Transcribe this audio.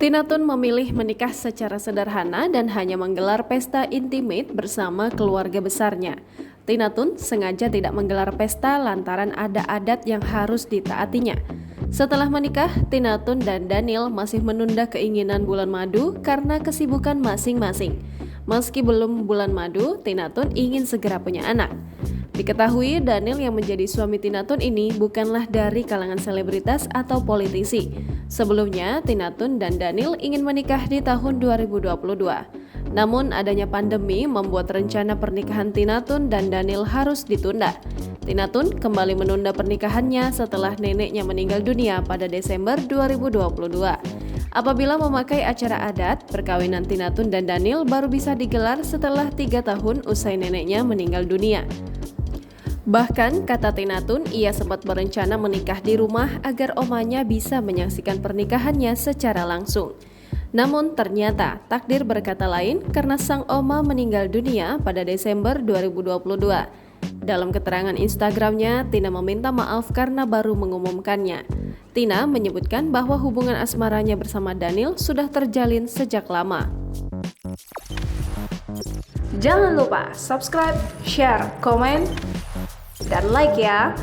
Tina Toon memilih menikah secara sederhana dan hanya menggelar pesta intimate bersama keluarga besarnya. Tina Toon sengaja tidak menggelar pesta lantaran ada adat yang harus ditaatinya. Setelah menikah, Tina Toon dan Daniel masih menunda keinginan bulan madu karena kesibukan masing-masing. Meski belum bulan madu, Tina Toon ingin segera punya anak. Diketahui Daniel yang menjadi suami Tina Toon ini bukanlah dari kalangan selebritas atau politisi. Sebelumnya, Tina Toon dan Daniel ingin menikah di tahun 2022. Namun adanya pandemi membuat rencana pernikahan Tina Toon dan Daniel harus ditunda. Tina Toon kembali menunda pernikahannya setelah neneknya meninggal dunia pada Desember 2022. Apabila memakai acara adat, perkawinan Tina Toon dan Daniel baru bisa digelar setelah 3 tahun usai neneknya meninggal dunia. Bahkan, kata Tina Toon, ia sempat berencana menikah di rumah agar omanya bisa menyaksikan pernikahannya secara langsung. Namun ternyata takdir berkata lain karena sang oma meninggal dunia pada Desember 2022. Dalam keterangan Instagramnya, Tina meminta maaf karena baru mengumumkannya. Tina menyebutkan bahwa hubungan asmaranya bersama Daniel sudah terjalin sejak lama. Jangan lupa subscribe, share, komen, dan like ya.